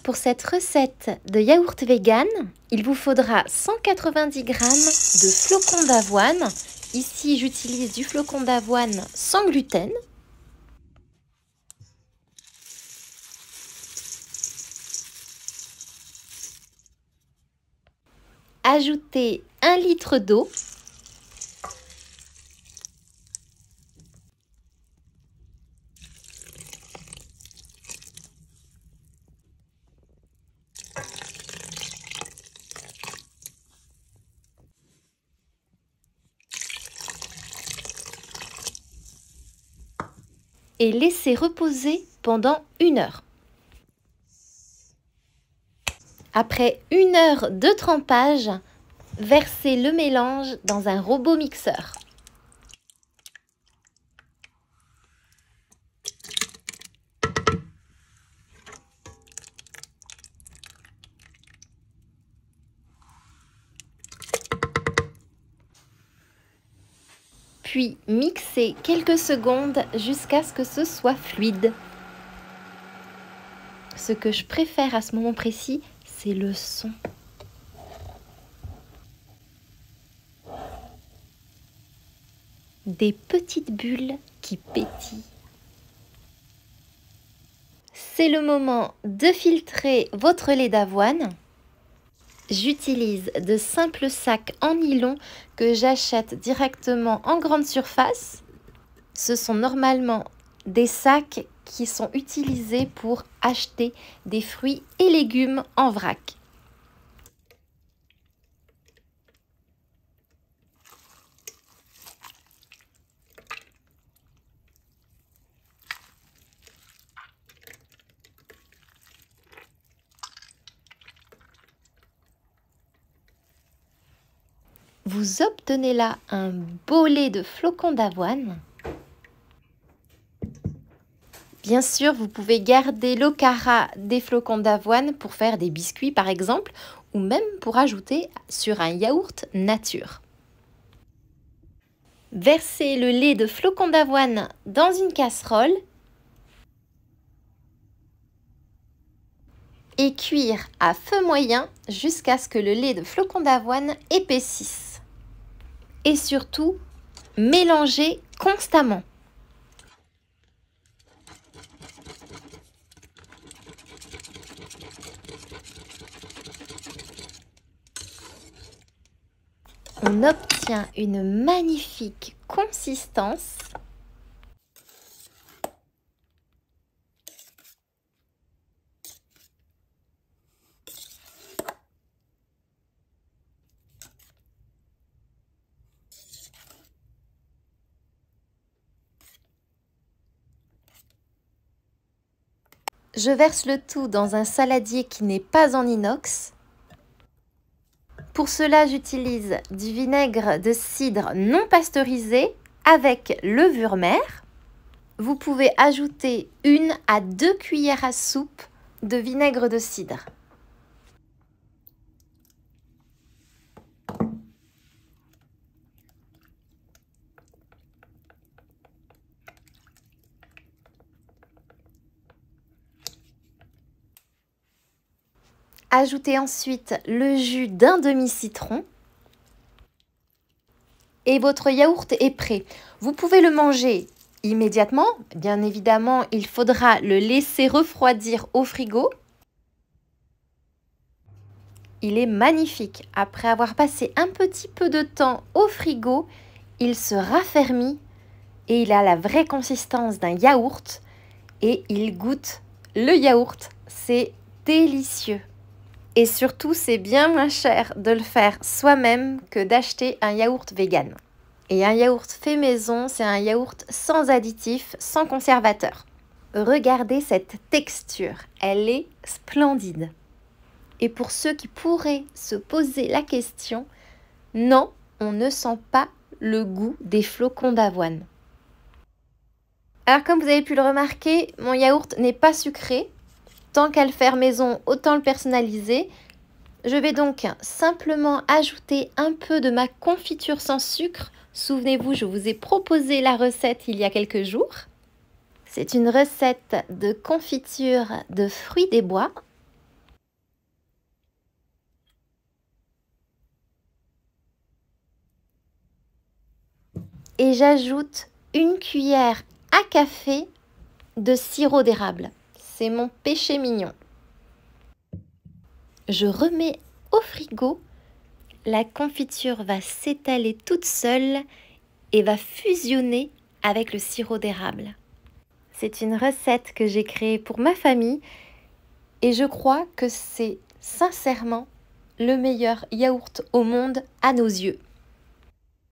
Pour cette recette de yaourt vegan, il vous faudra 190 g de flocons d'avoine. Ici, j'utilise du flocon d'avoine sans gluten. Ajoutez 1 litre d'eau. Et laissez reposer pendant 1 heure. Après 1 heure de trempage, versez le mélange dans un robot mixeur. Puis mixez quelques secondes jusqu'à ce que ce soit fluide. Ce que je préfère à ce moment précis, c'est le son. Des petites bulles qui pétillent. C'est le moment de filtrer votre lait d'avoine. J'utilise de simples sacs en nylon que j'achète directement en grande surface. Ce sont normalement des sacs qui sont utilisés pour acheter des fruits et légumes en vrac. Vous obtenez là un beau lait de flocons d'avoine. Bien sûr, vous pouvez garder l'ocara des flocons d'avoine pour faire des biscuits par exemple, ou même pour ajouter sur un yaourt nature. Versez le lait de flocons d'avoine dans une casserole et cuire à feu moyen jusqu'à ce que le lait de flocons d'avoine épaississe. Et surtout, mélangez constamment. On obtient une magnifique consistance. Je verse le tout dans un saladier qui n'est pas en inox. Pour cela, j'utilise du vinaigre de cidre non pasteurisé avec levure mère. Vous pouvez ajouter 1 à 2 cuillères à soupe de vinaigre de cidre. Ajoutez ensuite le jus d'un demi-citron et votre yaourt est prêt. Vous pouvez le manger immédiatement. Bien évidemment, il faudra le laisser refroidir au frigo. Il est magnifique. Après avoir passé un petit peu de temps au frigo, il se raffermit et il a la vraie consistance d'un yaourt et il goûte le yaourt. C'est délicieux. Et surtout, c'est bien moins cher de le faire soi-même que d'acheter un yaourt vegan. Et un yaourt fait maison, c'est un yaourt sans additifs, sans conservateurs. Regardez cette texture, elle est splendide. Et pour ceux qui pourraient se poser la question, non, on ne sent pas le goût des flocons d'avoine. Alors comme vous avez pu le remarquer, mon yaourt n'est pas sucré. Tant qu'à le faire maison, autant le personnaliser. Je vais donc simplement ajouter un peu de ma confiture sans sucre. Souvenez-vous, je vous ai proposé la recette il y a quelques jours. C'est une recette de confiture de fruits des bois. et j'ajoute une cuillère à café de sirop d'érable. C'est mon péché mignon. Je remets au frigo. La confiture va s'étaler toute seule et va fusionner avec le sirop d'érable. C'est une recette que j'ai créée pour ma famille et je crois que c'est sincèrement le meilleur yaourt au monde à nos yeux.